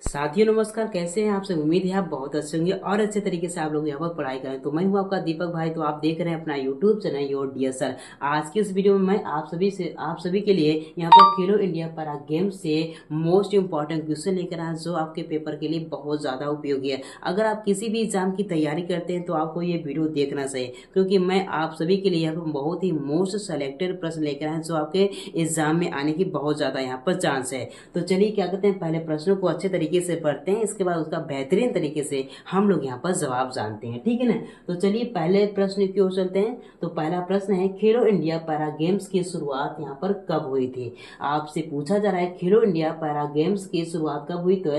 साथियों नमस्कार, कैसे हैं आप सब। उम्मीद है आप बहुत अच्छे होंगे और अच्छे तरीके से आप लोग यहाँ पर पढ़ाई करें। तो मैं हूँ आपका दीपक भाई। तो आप देख रहे हैं अपना YouTube channel your dear sir. आज की इस वीडियो में मैं आप सभी के लिए यहाँ पर खेलो इंडिया पैरा गेम्स से मोस्ट इंपॉर्टेंट क्वेश्चन लेकर आया, जो आपके पेपर के लिए बहुत ज़्यादा उपयोगी है। अगर आप किसी भी एग्जाम की तैयारी करते हैं तो आपको ये वीडियो देखना चाहिए, क्योंकि मैं आप सभी के लिए यहाँ पर बहुत ही मोस्ट सेलेक्टेड प्रश्न लेकर आया, जो आपके एग्जाम में आने की बहुत ज़्यादा यहाँ पर चांस है। तो चलिए क्या करते हैं, पहले प्रश्नों को अच्छे तरीके से पढ़ते हैं, इसके बाद उसका बेहतरीन तरीके से हम लोग यहाँ पर जवाब जानते हैं। ठीक है ना। तो चलिए पहले प्रश्न की ओर चलते हैं। तो पहला प्रश्न है, खेलो इंडिया पैरा गेम्स की शुरुआत यहाँ पर कब हुई थी। आपसे पूछा जा रहा है खेलो इंडिया पैरा गेम्स की शुरुआत कब हुई। तो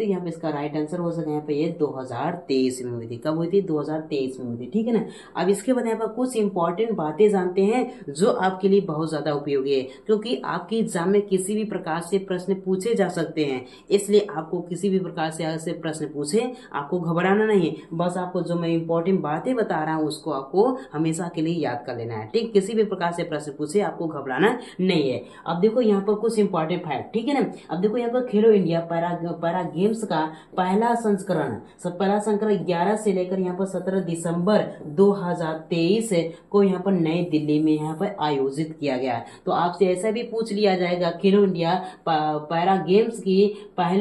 यहाँ पे इसका राइट आंसर हो सके यहाँ पे ये 2023 में हुई थी। कब हुई थी? 2023 में हुई थी। ठीक है ना। अब इसके बाद यहाँ पर कुछ इंपॉर्टेंट बातें जानते हैं जो आपके लिए बहुत ज्यादा उपयोगी है, क्योंकि आपके एग्जाम में किसी भी प्रकार से प्रश्न पूछे जा सकते हैं। इसलिए आपको किसी भी प्रकार से ऐसे प्रश्न पूछे, आपको घबराना नहीं है। बस आपको जो मैं इंपॉर्टेंट बातें बता रहा हूँ उसको आपको हमेशा के लिए याद कर लेना है। ठीक, किसी भी प्रकार से प्रश्न पूछे आपको घबराना नहीं है। अब देखो यहाँ पर कुछ इंपॉर्टेंट फैक्ट। ठीक है ना। अब देखो यहाँ पर खेलो इंडिया पैरा गेम्स का पहला संस्करण 11 से लेकर यहाँ पर 17 दिसंबर 2023 को यहाँ पर नई दिल्ली में यहाँ पर आयोजित किया गया है। तो आपसे ऐसा भी पूछ लिया जाएगा खेलो इंडिया पैरा गेम्स की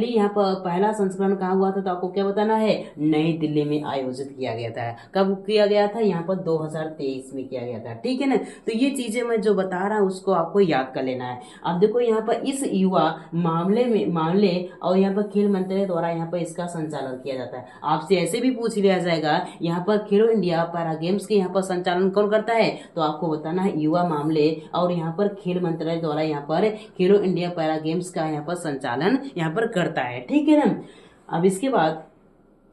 यहाँ पर पहला संस्करण कहाँ हुआ था, तो आपको क्या बताना है? नई दिल्ली में आयोजित किया गया था। कब किया गया था? यहाँ पर 2023 में किया गया था। ठीक है ना। तो ये चीजें मैं जो बता रहा हूँ उसको आपको याद कर लेना है। अब देखो यहाँ पर इस युवा मामले और यहाँ पर खेल मंत्रालय द्वारा यहाँ पर इसका संचालन किया जाता है। आपसे ऐसे भी पूछ लिया जाएगा यहाँ पर खेलो इंडिया पैरा गेम्स के यहाँ पर संचालन कौन करता है, तो आपको बताना है युवा मामले और यहाँ पर खेल मंत्रालय द्वारा यहाँ पर खेलो इंडिया पैरा गेम्स का यहाँ पर संचालन यहाँ पर करता है। ठीक है ना। अब इसके बाद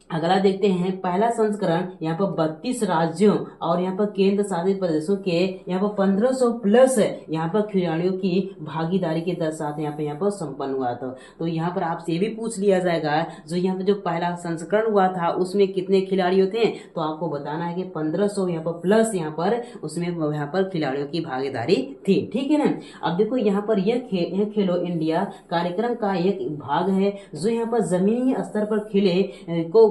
अगला देखते हैं, पहला संस्करण यहाँ पर 32 राज्यों और यहाँ पर केंद्र शासित प्रदेशों के यहाँ पर 1500 प्लस यहाँ पर खिलाड़ियों की भागीदारी के साथ यहाँ पर संपन्न हुआ था। तो यहाँ पर आपसे ये भी पूछ लिया जाएगा जो यहाँ पर जो पहला संस्करण हुआ था उसमें कितने खिलाड़ियों थे, तो आपको बताना है कि 1500 यहाँ पर प्लस यहाँ पर उसमें यहाँ पर खिलाड़ियों की भागीदारी थी। ठीक है ना। अब देखो यहाँ पर यह खेलो इंडिया कार्यक्रम का एक भाग है जो यहाँ पर जमीनी स्तर पर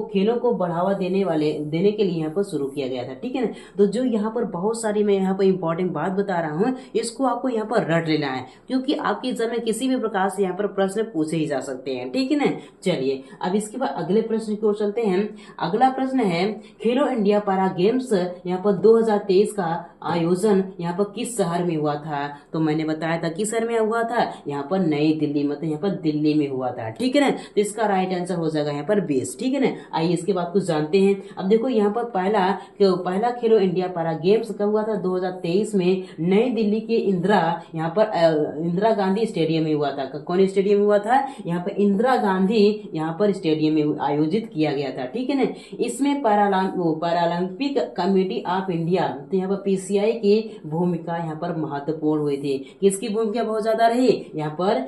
खेलों को बढ़ावा देने के लिए यहाँ पर शुरू किया गया था। ठीक है ना। तो जो यहाँ पर बहुत सारी मैं यहाँ पर इंपॉर्टेंट बात बता रहा हूँ, इसको आपको यहाँ पर रट लेना है, क्योंकि आपके एग्जाम में किसी भी प्रकार से यहाँ पर प्रश्न पूछे ही जा सकते हैं। ठीक है ना। चलिए अब इसके बाद अगले प्रश्न की ओर चलते हैं। अगला प्रश्न है, खेलो इंडिया पैरा गेम्स यहाँ पर 2023 का आयोजन यहाँ पर किस शहर में हुआ था, तो मैंने बताया था किस शहर में हुआ था, यहाँ पर नई दिल्ली, मतलब यहाँ पर दिल्ली में हुआ था। ठीक है ना। तो इसका राइट आंसर हो जाएगा यहाँ पर 20। ठीक है ना। आइए इसके बाद कुछ जानते हैं। अब देखो यहाँ पर पहला खेलो इंडिया पैरा गेम्स कब हुआ था? 2023 में नई दिल्ली के इंदिरा गांधी स्टेडियम में हुआ था। कौन स्टेडियम में हुआ था? यहाँ पर इंदिरा गांधी यहाँ पर स्टेडियम में आयोजित किया गया था। ठीक है ना। इसमें पैरालंपिक कमेटी ऑफ इंडिया, तो यहाँ पर पीसीआई की भूमिका यहाँ पर महत्वपूर्ण हुई थी। किसकी भूमिका बहुत ज्यादा रही? यहाँ पर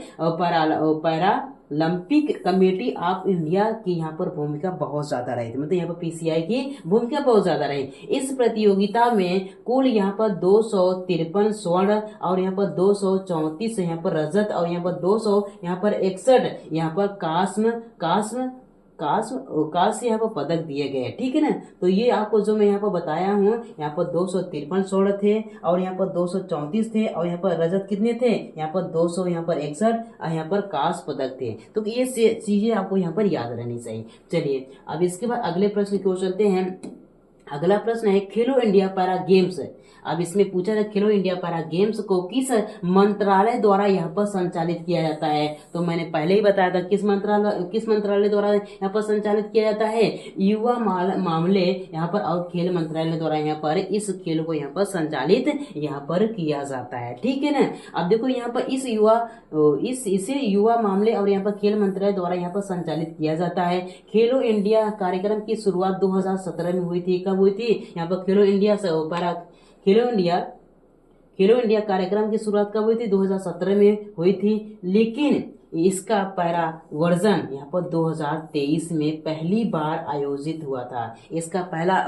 पैरालंपिक कमेटी ऑफ इंडिया की यहाँ पर भूमिका बहुत ज्यादा रही थी, मतलब यहाँ पर पीसीआई की भूमिका बहुत ज्यादा रही। इस प्रतियोगिता में कुल यहाँ पर 253 स्वर्ण और यहाँ पर 234 यहाँ पर रजत और यहाँ पर 200 यहाँ पर 61 यहाँ पर कांस्य यहाँ पर पदक दिए गए। ठीक है ना। तो ये आपको जो मैं यहाँ पर बताया हूँ, यहाँ पर 253 स्वर्ण थे और यहाँ पर 234 थे और यहाँ पर रजत कितने थे? यहाँ पर 200 यहाँ पर 61 और यहाँ पर कांस्य पदक थे। तो ये चीजें आपको यहाँ पर याद रहनी चाहिए। चलिए अब इसके बाद अगले प्रश्न की ओर चलते हैं। अगला प्रश्न है, खेलो इंडिया पैरा गेम्स। अब इसमें पूछा जाए खेलो इंडिया पैरा गेम्स को किस मंत्रालय द्वारा यहाँ पर संचालित किया जाता है, तो मैंने पहले ही बताया था किस मंत्रालय द्वारा यहाँ पर संचालित किया जाता है? युवा मामले यहाँ पर और खेल मंत्रालय द्वारा यहाँ पर इस खेल को यहाँ पर संचालित यहाँ पर किया जाता है। ठीक है ना। अब देखो यहाँ पर इसे युवा मामले और यहाँ पर खेल मंत्रालय द्वारा यहाँ पर संचालित किया जाता है। खेलो इंडिया कार्यक्रम की शुरुआत 2017 में हुई थी। कब हुई थी? यहाँ पर खेलो इंडिया कार्यक्रम की शुरुआत कब हुई थी? 2017 में हुई थी, लेकिन इसका पहला वर्जन यहाँ पर 2023 में पहली बार आयोजित हुआ था। इसका पहला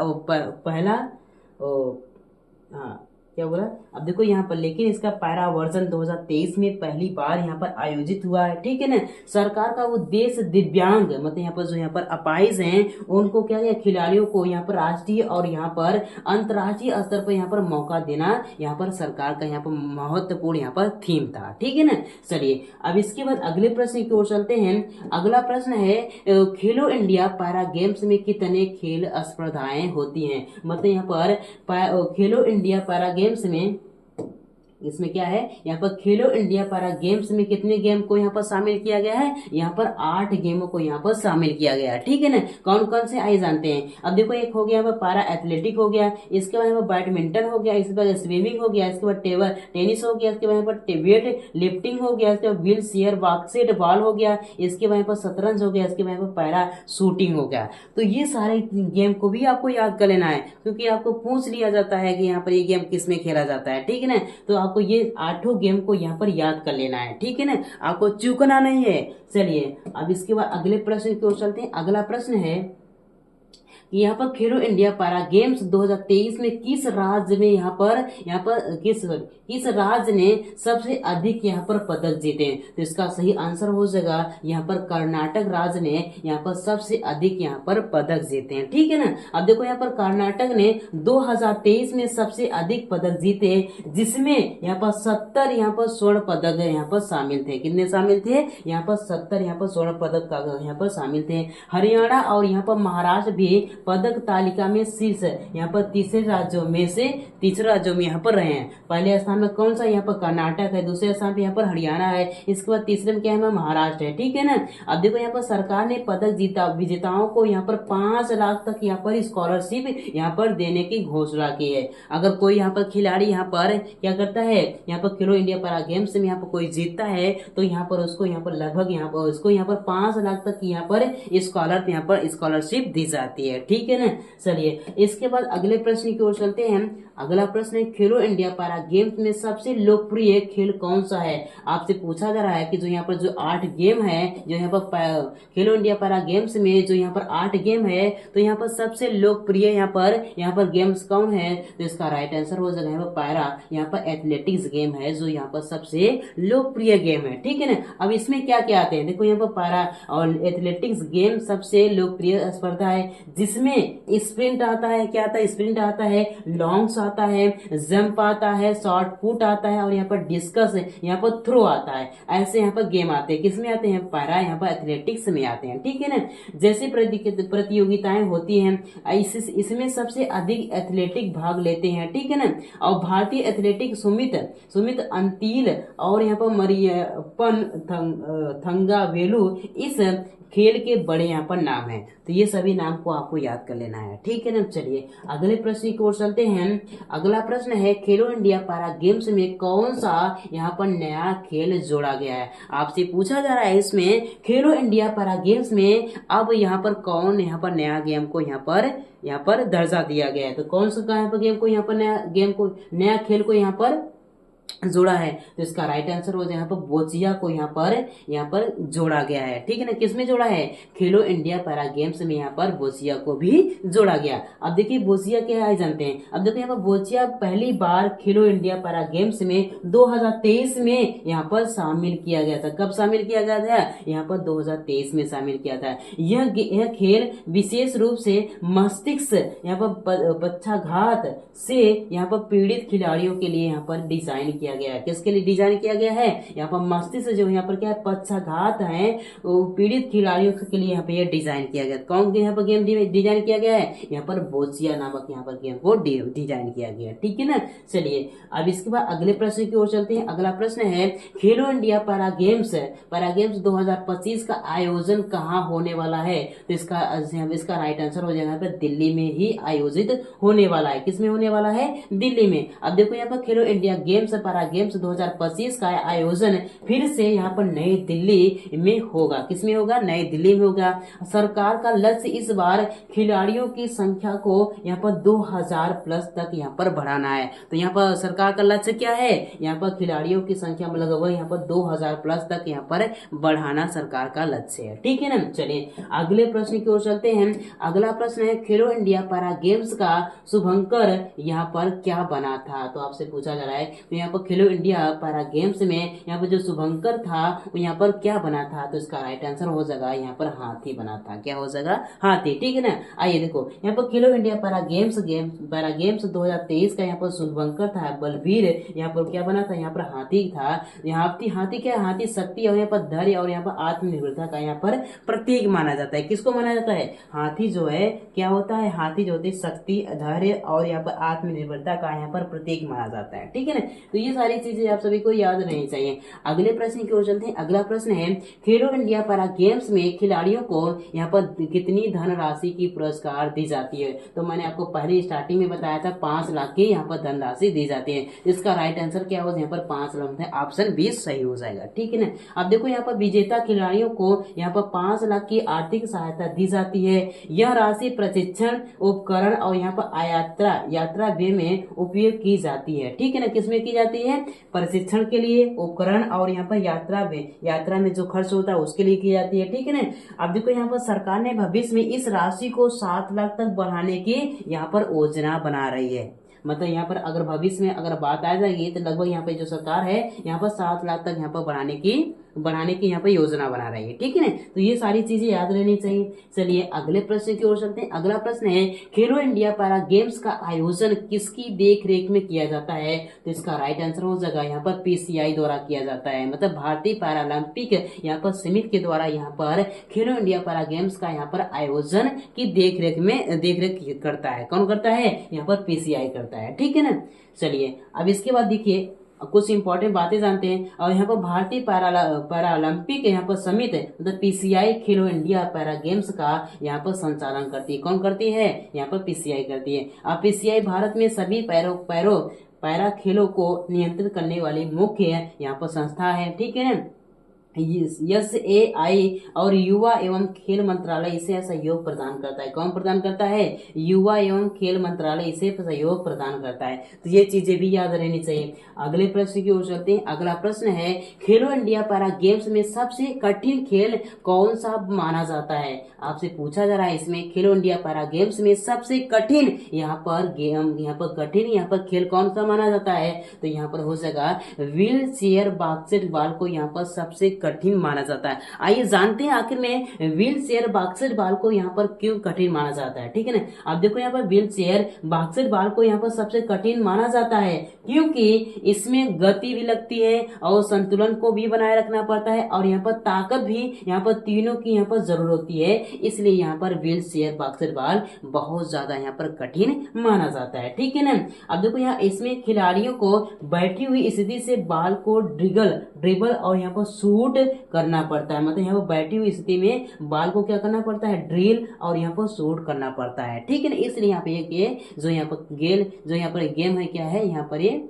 क्या बोला, अब देखो यहाँ पर, लेकिन इसका पैरा वर्जन 2023 में पहली बार यहाँ पर आयोजित हुआ है, ठीक है ना। सरकार का उद्देश्य दिव्यांग मतलब यहाँ पर जो यहाँ पर अपाहिज हैं उनको क्या है, खिलाड़ियों को यहाँ पर राष्ट्रीय और यहाँ पर अंतर्राष्ट्रीय स्तर पर यहाँ पर मौका देना यहाँ पर सरकार का यहाँ पर महत्वपूर्ण यहाँ पर थीम था, ठीक है ना। चलिए अब इसके बाद अगले प्रश्न की ओर चलते हैं। अगला प्रश्न है खेलो इंडिया पैरा गेम्स में कितने खेल स्पर्धाएं होती हैं, मतलब यहाँ पर खेलो इंडिया पैरा गेम्स में, इसमें क्या है, यहाँ पर खेलो इंडिया पैरा गेम्स में कितने गेम को यहाँ पर शामिल किया गया है, यहाँ पर 8 गेमों को यहाँ पर शामिल किया गया है, ठीक है ना। कौन कौन से आइए जानते हैं। अब देखो एक हो गया यहाँ पर पैरा एथलेटिक हो गया, इसके बाद यहाँ पर बैडमिंटन हो गया, इसके बाद स्विमिंग हो गया, इसके बाद टेबल टेनिस हो गया, इसके बाद यहाँ पर वेट लिफ्टिंग हो गया, इसके बाद व्हील चेयर बास्केटबॉल हो गया, इसके बाद यहाँ पर शतरंज हो गया, इसके बाद यहाँ पर पैरा शूटिंग हो गया। तो ये सारे गेम को भी आपको याद कर लेना है, क्योंकि आपको पूछ लिया जाता है कि यहाँ पर ये गेम किसमें खेला जाता है, ठीक है ना। तो आपको ये 8 गेम को यहाँ पर याद कर लेना है, ठीक है ना, आपको चूकना नहीं है। चलिए अब इसके बाद अगले प्रश्न की ओर चलते हैं। अगला प्रश्न है कि यहाँ पर खेलो इंडिया पैरा गेम्स 2023 में किस राज्य में यहाँ पर किस राज्य ने सबसे अधिक यहाँ पर पदक जीते। तो इसका सही आंसर हो जाएगा यहाँ पर कर्नाटक राज्य ने यहाँ पर सबसे अधिक यहाँ पर पदक जीते हैं, ठीक है ना। अब देखो यहाँ पर कर्नाटक ने 2023 में सबसे अधिक पदक जीते, जिसमें यहाँ पर 70 यहाँ पर स्वर्ण पदक यहाँ पर शामिल थे। कितने शामिल थे, यहाँ पर 70 यहाँ पर स्वर्ण पदक का यहाँ पर शामिल थे। हरियाणा और यहाँ पर महाराष्ट्र भी पदक तालिका में शीर्ष यहाँ पर तीसरे राज्यों में यहाँ पर रहे हैं। पहले स्थान में कौन सा, यहाँ पर कर्नाटक है, दूसरे स्थान पे यहाँ पर हरियाणा है, इसके बाद तीसरे में क्या है, महाराष्ट्र है, ठीक है ना। अब देखो यहाँ पर सरकार ने पदक विजेताओं को यहाँ पर 5 लाख तक यहाँ पर स्कॉलरशिप यहाँ पर देने की घोषणा की है। अगर कोई यहाँ पर खिलाड़ी यहाँ पर क्या करता है, यहाँ पर खेलो इंडिया पैरा गेम्स में यहाँ पर कोई जीतता है तो यहाँ पर उसको यहाँ पर लगभग यहाँ पर उसको यहाँ पर 5 लाख तक यहाँ पर स्कॉलरशिप दी जाती है, ठीक है ना। चलिए इसके बाद अगले प्रश्न की ओर चलते हैं। अगला प्रश्न है खेलो इंडिया पैरा गेम्स में सबसे लोकप्रिय खेल कौन सा है। आपसे पूछा जा रहा है कि जो यहाँ पर जो 8 गेम है, जो यहाँ पर खेलो इंडिया पैरा गेम्स में जो यहाँ पर 8 गेम है, तो यहाँ पर सबसे लोकप्रिय यहाँ पर गेम्स कौन है। तो इसका राइट आंसर हो जाएगा यहाँ पर पैरा, यहाँ पर एथलेटिक्स गेम है जो यहाँ पर सबसे लोकप्रिय गेम है, ठीक है ना। अब इसमें क्या क्या आते हैं, देखो यहाँ पर पैरा और एथलेटिक्स गेम सबसे लोकप्रिय स्पर्धा है, जिसमें स्प्रिंट आता है, क्या आता है, स्प्रिंट आता है, लॉन्ग्स आता है, जंप आता है, शॉर्ट पुट आता है और यहाँ पर डिस्कस यहाँ पर थ्रो आता है। ऐसे यहाँ पर गेम आते हैं, किसमें आते हैं, पैरा यहाँ पर एथलेटिक्स में आते हैं, ठीक है ना। जैसे प्रतियोगिताएं होती हैं इसमें सबसे अधिक एथलेटिक भाग लेते हैं, ठीक है ना। और भारतीय एथलेटिक सुमित अंतिल और यहाँ पर मरियप्पन थंगावेलु इस खेल के बड़े यहाँ पर नाम है। तो ये सभी नाम को आपको याद कर लेना है, ठीक है ना। चलिए अगले प्रश्न की ओर चलते हैं। अगला प्रश्न है खेलो इंडिया पैरा गेम्स में कौन सा यहाँ पर नया खेल जोड़ा गया है। आपसे पूछा जा रहा है इसमें खेलो इंडिया पैरा गेम्स में अब यहाँ पर कौन यहाँ पर नया गेम को यहाँ पर दर्जा दिया गया है। तो कौन सा यहाँ पर गेम को यहाँ पर नया खेल को यहाँ पर जोड़ा है। तो इसका राइट आंसर हो जाए यहाँ पर बोचिया को यहाँ पर जोड़ा गया है, ठीक है ना। किसमें जोड़ा है, खेलो इंडिया पैरा गेम्स में यहाँ पर बोचिया को भी जोड़ा गया। अब देखिए बोचिया क्या है जानते हैं। अब देखो यहाँ पर बोचिया पहली बार खेलो इंडिया पैरा गेम्स में 2023 में यहाँ पर शामिल किया गया था। कब शामिल किया गया था, यहाँ पर 2023 में शामिल किया था। यह खेल विशेष रूप से मस्तिष्क यहाँ पर पक्षाघात से यहाँ पर पीड़ित खिलाड़ियों के लिए यहाँ पर डिजाइन किया गया है। किसके लिए डिजाइन किया गया है, यहाँ पर मस्तिष्क जो यहाँ पर क्या है, पक्षाघात है, पीड़ित खिलाड़ियों के लिए यहाँ पे यह डिजाइन किया गया। कौन यहाँ पर गेम डिजाइन किया गया है, यहाँ पर बोचिया नामक यहाँ पर गेम को डिजाइन किया गया, ठीक है ना। चलिए अब इसके बाद अगले प्रश्न की ओर चलते हैं। अगला प्रश्न है खेलो इंडिया पैरा गेम्स 2025 का आयोजन कहाँ होने वाला है। तो इसका राइट आंसर हो जाएगा दिल्ली में ही आयोजित होने वाला है। किसमें होने वाला है, दिल्ली में। अब देखो यहाँ पर खेलो इंडिया गेम्स पैरा गेम्स 2025 का आयोजन फिर से यहाँ पर नई दिल्ली में होगा। किसमें होगा? नई दिल्ली में होगा। सरकार का लक्ष्य इस बार खिलाड़ियों की संख्या को यहाँ पर 2000 प्लस तक यहाँ पर बढ़ाना है। तो यहाँ पर सरकार का लक्ष्य क्या है? यहाँ पर खिलाड़ियों की संख्या में लगभग यहाँ पर 2000 प्लस तक यहाँ पर बढ़ाना सरकार का लक्ष्य है। ठीक है ना। चलिए अगले प्रश्न की ओर चलते हैं। अगला प्रश्न है खेलो इंडिया पैरा गेम्स का शुभंकर यहाँ पर क्या बना था? तो आपसे पूछा जा रहा है। तो यहाँ पर खेलो इंडिया पैरा गेम्स में यहाँ पर जो शुभंकर था वो यहाँ पर क्या बना था? तो इसका राइट आंसर हो जाएगा यहाँ पर हाथी बना था। क्या हो जाएगा? हाथी। ठीक है ना। आइए देखो यहाँ पर खेलो इंडिया पैरा गेम्स 2023 का यहाँ पर शुभंकर था बलवीर, यहाँ पर क्या बना था? यहाँ पर हाथी था। हाथी क्या? हाथी शक्ति और यहाँ पर धैर्य और यहाँ पर आत्मनिर्भरता का यहाँ पर प्रतीक माना जाता है। किसको माना जाता है? हाथी जो है क्या होता है? हाथी जो होती है शक्ति, धैर्य और यहाँ पर आत्मनिर्भरता का यहाँ पर प्रतीक माना जाता है। ठीक है ना। तो ये सारी चीजें आप सभी को याद रहनी चाहिए। अगले प्रश्न की ओर चलते हैं। अगला प्रश्न है खेलो इंडिया पैरा गेम्स में खिलाड़ियों को यहाँ पर कितनी धनराशि की पुरस्कार दी जाती है? तो मैंने आपको पहले स्टार्टिंग में बताया था 5 लाख की यहाँ पर धनराशि दी जाती है। इसका राइट आंसर क्या हो? यहाँ पर 5 लाख है। ऑप्शन 20 सही हो जाएगा। ठीक है ना। अब देखो यहाँ पर विजेता खिलाड़ियों को यहाँ पर 5 लाख की आर्थिक सहायता दी जाती है। यह राशि प्रशिक्षण, उपकरण और यहाँ पर यात्रा व्यय में उपयोग की जाती है। ठीक है ना। किसमें की जाती है? प्रशिक्षण के लिए, उपकरण और यहाँ पर यात्रा में जो खर्च होता है उसके लिए की जाती है। ठीक है ना। अब देखो यहाँ पर सरकार ने भविष्य में इस राशि को 7 लाख तक बढ़ाने की यहाँ पर योजना बना रही है। मतलब यहाँ पर अगर भविष्य में अगर बात आ जाएगी तो लगभग यहाँ पे जो सरकार है यहाँ पर 7 लाख तक यहाँ पर बढ़ाने की यहाँ पर योजना बना रही है। ठीक है ना। तो ये सारी चीजें याद रहनी चाहिए। चलिए अगले प्रश्न की ओर चलते हैं। अगला प्रश्न है खेलो इंडिया पैरा गेम्स का आयोजन किसकी देख रेख में किया जाता है? तो इसका राइट आंसर हो जाएगा यहाँ पर PCI द्वारा किया जाता है। मतलब भारतीय पैरालंपिक यहाँ पर समिति के द्वारा यहाँ पर खेलो इंडिया पैरा गेम्स का यहाँ पर आयोजन की देख रेख करता है। कौन करता है? यहाँ पर PCI करता है। ठीक है ना। चलिए अब इसके बाद देखिए कुछ इंपॉर्टेंट बातें जानते हैं। और यहाँ पर भारतीय पैरालंपिक यहाँ पर समिति मतलब PCI खेलो इंडिया पैरा गेम्स का यहाँ पर संचालन करती है। कौन करती है? यहाँ पर PCI करती है। अब PCI भारत में सभी पैरा खेलों को नियंत्रित करने वाली मुख्य यहाँ पर संस्था है। ठीक है ना। SAI और युवा एवं खेल मंत्रालय इसे सहयोग प्रदान करता है। कौन प्रदान करता है? युवा एवं खेल मंत्रालय इसे सहयोग प्रदान करता है। तो ये चीजें भी याद रहनी चाहिए। अगले प्रश्न की ओर चलते हैं। अगला प्रश्न है खेलो इंडिया पैरा गेम्स में सबसे कठिन खेल कौन सा माना जाता है? आपसे पूछा जा रहा है इसमें खेलो इंडिया पैरा गेम्स में सबसे कठिन यहाँ पर खेल कौन सा माना जाता है? तो यहाँ पर हो जाएगा व्हील चेयर बास्केटबॉल को यहाँ पर सबसे कठिन माना जाता है। आइए जानते हैं आखिर में व्हील चेयर बास्केटबॉल को यहाँ पर क्यों कठिन माना जाता है। ठीक है ना। अब देखो यहाँ पर व्हील चेयर बास्केटबॉल को यहाँ पर सबसे कठिन माना जाता है क्योंकि इसमें गति भी लगती है और संतुलन को भी बनाए रखना पड़ता है और यहाँ पर ताकत भी यहाँ पर तीनों की यहाँ पर जरूरत होती है। इसलिए यहाँ पर व्हील चेयर बास्केटबॉल बहुत ज्यादा यहाँ पर कठिन माना जाता है। ठीक है ना। अब देखो यहाँ इसमें खिलाड़ियों को बैठी हुई स्थिति से बॉल को ड्रिबल और यहाँ पर शूट करना पड़ता है। मतलब यहाँ पर बैठी हुई स्थिति में बॉल को क्या करना पड़ता है? ड्रिल और यहाँ पर शूट करना पड़ता है। ठीक है ना। इसलिए यहाँ पे जो यहाँ पर गेम है क्या है? यहाँ पर ये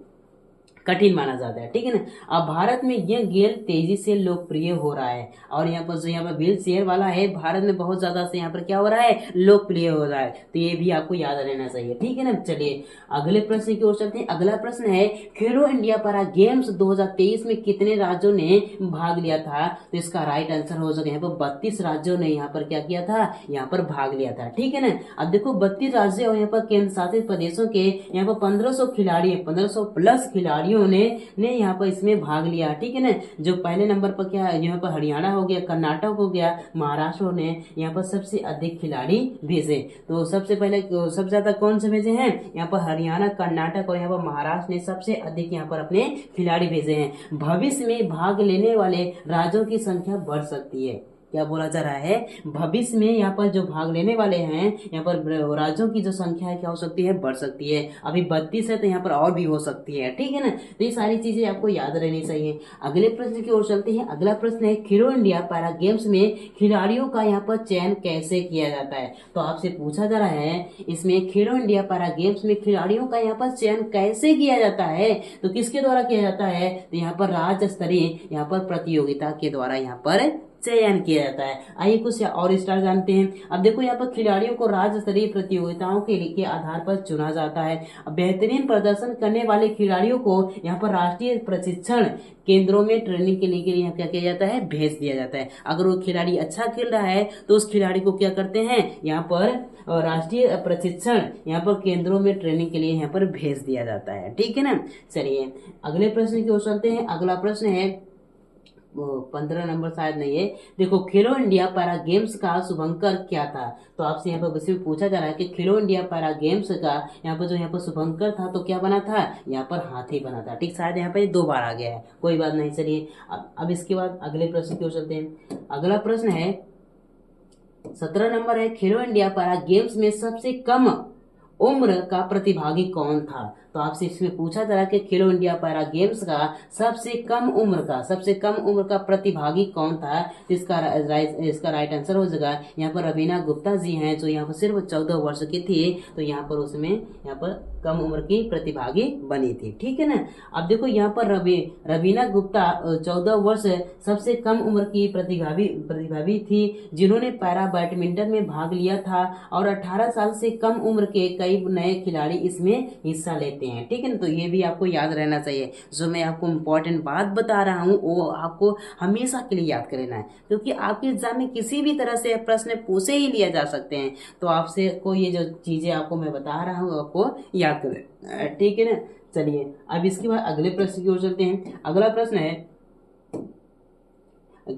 कठिन माना जाता है। ठीक है ना। अब भारत में यह खेल तेजी से लोकप्रिय हो रहा है और यहाँ पर व्हील चेयर वाला है भारत में बहुत ज्यादा से यहाँ पर क्या हो रहा है? लोकप्रिय हो रहा है। तो ये भी आपको याद रहना चाहिए। ठीक है ना। चलिए अगले प्रश्न की ओर चलते हैं। अगला प्रश्न है खेलो इंडिया पैरा गेम्स 2023 में कितने राज्यों ने भाग लिया था? तो इसका राइट आंसर हो जाएगा यहाँ पर 32 राज्यों ने यहाँ पर क्या किया था? यहाँ पर भाग लिया था। ठीक है ना। अब देखो 32 राज्य और यहाँ पर केंद्र शासित प्रदेशों के यहाँ पर 1500 प्लस खिलाड़ी ने यहाँ पर इसमें भाग लिया। ठीक है ना। जो पहले नंबर पर क्या है? यहाँ पर हरियाणा हो गया, कर्नाटक हो गया, महाराष्ट्र ने यहाँ पर सबसे अधिक खिलाड़ी भेजे। तो सबसे ज्यादा कौन से भेजे हैं? यहाँ पर हरियाणा, कर्नाटक और यहाँ पर महाराष्ट्र ने सबसे अधिक यहाँ पर अपने खिलाड़ी भेजे हैं। भविष्य में भाग लेने वाले राज्यों की संख्या बढ़ सकती है। क्या बोला जा रहा है, भविष्य में यहाँ पर जो भाग लेने वाले हैं यहाँ पर राज्यों की जो संख्या है क्या हो सकती है, बढ़ सकती है। अभी 32 है तो यहाँ पर और भी हो सकती है, ठीक है ना। तो ये सारी चीजें आपको याद रहनी चाहिए। अगले प्रश्न की ओर चलते हैं। अगला प्रश्न है, खेलो इंडिया पैरा गेम्स में खिलाड़ियों का यहाँ पर चयन कैसे किया जाता है। तो आपसे पूछा जा रहा है इसमें खेलो इंडिया पैरा गेम्स में खिलाड़ियों का यहाँ पर चयन कैसे किया जाता है, तो किसके द्वारा किया जाता है, तो यहाँ पर राज्य स्तरीय यहाँ पर प्रतियोगिता के द्वारा यहाँ पर चयन किया जाता है। आइए कुछ और स्टार जानते हैं। अब देखो यहाँ पर खिलाड़ियों को राज्य स्तरीय प्रतियोगिताओं के आधार पर चुना जाता है। अब बेहतरीन प्रदर्शन करने वाले खिलाड़ियों को यहाँ पर राष्ट्रीय प्रशिक्षण केंद्रों में ट्रेनिंग के लिए यहाँ क्या किया जाता है, भेज दिया जाता है। अगर वो खिलाड़ी अच्छा खेल रहा है तो उस खिलाड़ी को क्या करते हैं, यहाँ पर राष्ट्रीय प्रशिक्षण यहाँ पर केंद्रों में ट्रेनिंग के लिए यहाँ पर भेज दिया जाता है, ठीक है ना। चलिए अगले प्रश्न की ओर चलते हैं। अगला प्रश्न है 15 नंबर शायद नहीं है। देखो खेलो इंडिया पैरा गेम्स का शुभंकर क्या था। तो आपसे यहाँ पर बस पूछा जा रहा है कि खेलो इंडिया पैरा गेम्स का यहाँ पर जो यहाँ पर शुभंकर था तो क्या बना था, यहाँ पर हाथी बना था, ठीक। शायद यहाँ पर 2 बार आ गया है, कोई बात नहीं। चलिए अब इसके बाद अगले प्रश्न की ओर चलते हैं। अगला प्रश्न है 17 नंबर है, खेलो इंडिया पैरा गेम्स में सबसे कम उम्र का प्रतिभागी कौन था। तो आपसे इसमें पूछा जा रहा है कि खेलो इंडिया पैरा गेम्स का सबसे कम उम्र का प्रतिभागी कौन था। इसका राइट आंसर हो जाएगा यहाँ पर रवीना गुप्ता जी हैं, जो यहाँ पर सिर्फ 14 वर्ष की थी, तो यहाँ पर उसमें यहाँ पर कम उम्र की प्रतिभागी बनी थी, ठीक है ना। अब देखो यहाँ पर रवीना गुप्ता 14 वर्ष सबसे कम उम्र की प्रतिभागी थी, जिन्होंने पैरा बैडमिंटन में भाग लिया था, और 18 साल से कम उम्र के कई नए खिलाड़ी इसमें हिस्सा लेते हैं, ठीक है ना। तो ये भी आपको याद रहना चाहिए। जो मैं आपको इम्पोर्टेंट बात बता रहा हूँ वो आपको हमेशा के लिए याद कर लेना है, क्योंकि आपके एग्जाम में किसी भी तरह से प्रश्न पूछे ही लिया जा सकते हैं। तो आपसे को ये जो चीजें आपको मैं बता रहा हूँ आपको याद करें, ठीक है ना। चलिए अब इसके बाद अगले प्रश्न की ओर चलते हैं। अगला प्रश्न है,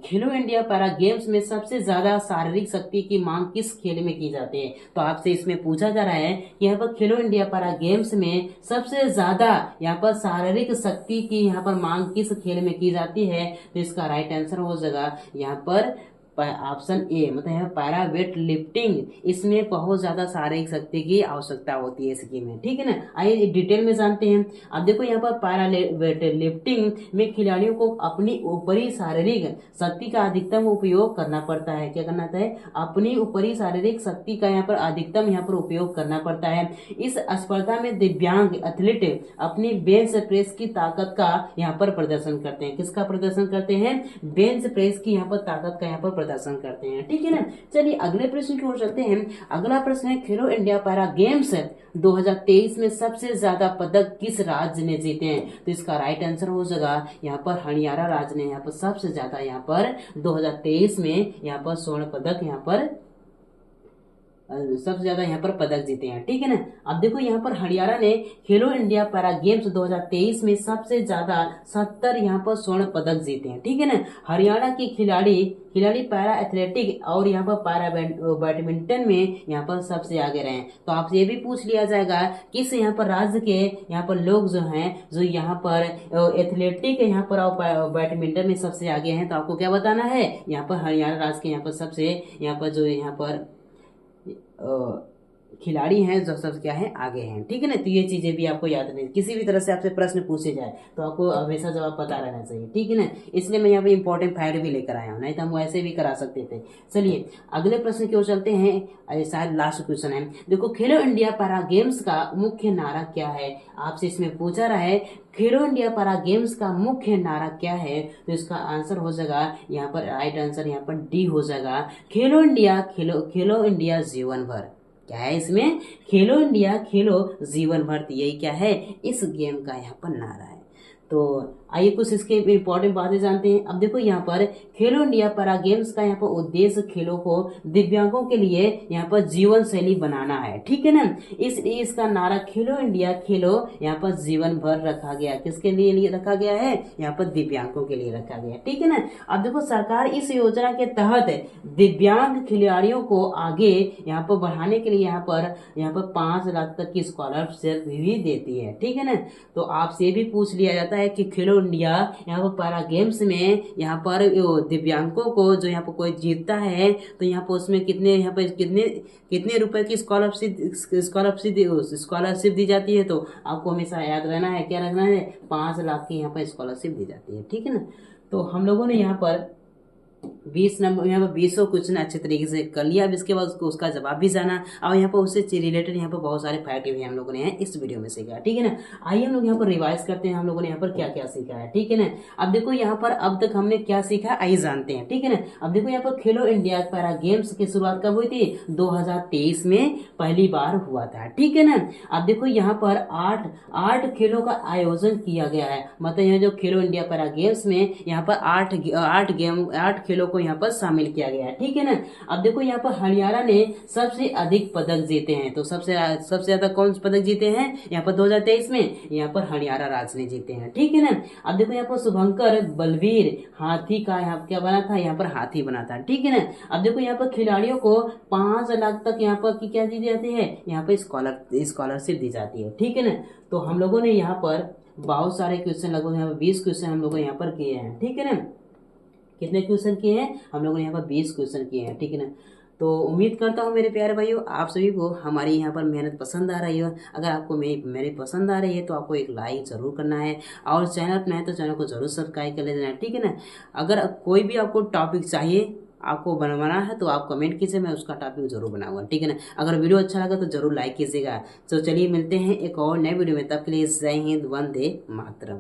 खेलो इंडिया पैरा गेम्स में सबसे ज्यादा शारीरिक शक्ति की मांग किस खेल में की जाती है। तो आपसे इसमें पूछा जा रहा है कि यहाँ पर खेलो इंडिया पैरा गेम्स में सबसे ज्यादा यहाँ पर शारीरिक शक्ति की यहाँ पर मांग किस खेल में की जाती है। तो इसका राइट आंसर हो जाएगा यहाँ पर ऑप्शन ए, मतलब पैरा वेट लिफ्टिंग। इसमें बहुत ज्यादा शारीरिक शक्ति की आवश्यकता होती है इस गेम में, ठीक है ना। आइए डिटेल में जानते हैं। अब देखो यहाँ पर पैरा वेट लिफ्टिंग में खिलाड़ियों को अपनी ऊपरी शारीरिक शक्ति का अधिकतम उपयोग करना पड़ता है। क्या करना है, अपनी ऊपरी शारीरिक शक्ति का यहाँ पर अधिकतम यहाँ पर उपयोग करना पड़ता है। इस स्पर्धा में दिव्यांग एथलीट अपनी बेंच प्रेस की ताकत का यहाँ पर प्रदर्शन करते हैं। किसका प्रदर्शन करते हैं, बेंच प्रेस की यहाँ पर ताकत का यहाँ पर प्रदर्शन करते हैं, ठीक है ना। चलिए अगले प्रश्न की ओर चलते हैं। अगला प्रश्न है, खेलो इंडिया पैरा गेम्स 2023 में सबसे ज्यादा पदक किस राज्य ने जीते हैं। तो इसका राइट आंसर हो जाएगा यहाँ पर हरियाणा राज्य ने यहाँ पर सबसे ज्यादा यहाँ पर 2023 में यहाँ पर स्वर्ण पदक यहाँ पर सबसे ज्यादा यहाँ पर पदक जीते हैं, ठीक है ना। अब देखो यहाँ पर हरियाणा ने खेलो इंडिया पैरा गेम्स 2023 में सबसे ज्यादा 70 यहाँ पर स्वर्ण पदक जीते हैं, ठीक है ना। हरियाणा की खिलाड़ी पैरा एथलेटिक और यहाँ पर पैरा बैडमिंटन में यहाँ पर सबसे आगे रहे। तो आपसे ये भी पूछ लिया जाएगा किस यहाँ पर राज्य के यहाँ पर लोग जो हैं जो यहाँ पर एथलेटिक यहाँ पर और बैडमिंटन में सबसे आगे हैं। तो आपको क्या बताना है, यहाँ पर हरियाणा राज्य के यहाँ पर सबसे यहाँ पर जो यहाँ पर खिलाड़ी हैं जो सब क्या है आगे हैं, ठीक है ना। तो ये चीजें भी आपको याद नहीं, किसी भी तरह से आपसे प्रश्न पूछे जाए तो आपको हमेशा जवाब पता रहना चाहिए, ठीक है ना। इसलिए मैं यहाँ पे इंपॉर्टेंट फैक्ट भी लेकर आया हूँ, नहीं तो हम ऐसे भी करा सकते थे। चलिए अगले प्रश्न की ओर चलते हैं। शायद लास्ट क्वेश्चन है। देखो खेलो इंडिया पैरा गेम्स का मुख्य नारा क्या है। आपसे इसमें पूछा रहा है खेलो इंडिया पैरा गेम्स का मुख्य नारा क्या है। तो इसका आंसर हो जाएगा यहाँ पर राइट आंसर यहाँ पर डी हो जाएगा, खेलो इंडिया जीवन भर। क्या है इसमें, खेलो इंडिया खेलो जीवन भर, यही क्या है इस गेम का यहाँ पर नारा है। तो आइए कुछ इसके इंपॉर्टेंट बातें जानते हैं। अब देखो यहाँ पर खेलो इंडिया पैरा गेम्स का यहाँ पर उद्देश्य खेलों को दिव्यांगों के लिए यहाँ पर जीवन शैली बनाना है, ठीक है ना। इसलिए इसका नारा खेलो इंडिया खेलो यहाँ पर जीवन भर रखा गया। किसके लिए रखा गया है, यहाँ पर दिव्यांगों के लिए रखा गया, ठीक है ना। अब देखो सरकार इस योजना के तहत दिव्यांग खिलाड़ियों को आगे यहाँ पर बढ़ाने के लिए यहाँ पर 5 लाख तक की स्कॉलरशिप भी देती है, ठीक है ना। तो आपसे भी पूछ लिया जाता है कि खेलो इंडिया यहाँ पर पैरा गेम्स में यहाँ पर दिव्यांगों को जो यहाँ पर कोई जीतता है तो यहाँ पर उसमें कितने कितने रुपए की स्कॉलरशिप दी जाती है। तो आपको हमेशा याद रहना है, क्या रखना है, 5 लाख की यहाँ पर स्कॉलरशिप दी जाती है। ठीक है ना। तो हम लोगों ने यहाँ पर 20 नंबर यहाँ पर 20 क्वेश्चन अच्छे तरीके से कर लिया। अब इसके बाद उसका जवाब भी जाना और यहाँ पर उससे रिलेटेड यहाँ पर बहुत सारे फैक्ट भी हम लोगों ने इस वीडियो में सीखा। ठीक है ना। आइए हम लोग यहाँ पर रिवाइज करते हैं हम लोगों ने यहाँ पर क्या क्या सीखा है। ठीक है ना। अब देखो यहाँ पर अब तक हमने क्या सीखा आइए जानते हैं। ठीक है ना। अब देखो यहाँ पर खेलो इंडिया पैरा गेम्स की शुरुआत कब हुई थी, 2023 में पहली बार हुआ था। ठीक है ना। अब देखो यहाँ पर आठ खेलों का आयोजन किया गया है, मतलब यहाँ जो खेलो इंडिया पैरा गेम्स में यहाँ पर आठ खेलों को यहाँ पर शामिल किया गया है। ठीक है ना। अब देखो यहाँ पर हरियाणा ने सबसे अधिक पदक जीते हैं, तो सबसे ज्यादा कौन से पदक जीते हैं यहाँ पर 2023 में, यहाँ पर हरियाणा राज्य ने जीते हैं। ठीक है ना। अब देखो यहाँ पर शुभंकर बलवीर हाथी का यहाँ क्या बना था, यहाँ पर हाथी बना था। ठीक है ना। अब देखो यहाँ पर खिलाड़ियों को 5 लाख तक यहाँ पर की क्या दी जाती है, यहाँ पर स्कॉलरशिप दी जाती है। ठीक है ना। तो हम लोगों ने यहाँ पर बहुत सारे क्वेश्चन, लगभग यहाँ पर 20 क्वेश्चन हम लोगों ने यहाँ पर किए हैं। ठीक है ना। कितने क्वेश्चन किए हैं हम लोगों ने यहाँ पर 20 क्वेश्चन किए हैं। ठीक है ना। तो उम्मीद करता हूँ मेरे प्यारे भाइयों आप सभी को हमारी यहाँ पर मेहनत पसंद आ रही हो। अगर आपको मेरी पसंद आ रही है तो आपको एक लाइक जरूर करना है और चैनल पर नए तो चैनल को जरूर सब्सक्राइब कर लेना है। ठीक है ना। अगर कोई भी आपको टॉपिक चाहिए आपको बनवाना है तो आप कमेंट कीजिए, मैं उसका टॉपिक जरूर बनाऊंगा। ठीक है ना। अगर वीडियो अच्छा लगा तो जरूर लाइक कीजिएगा। तो चलिए मिलते हैं एक और नए वीडियो में, तब के लिए जय हिंद, वंदे मातरम।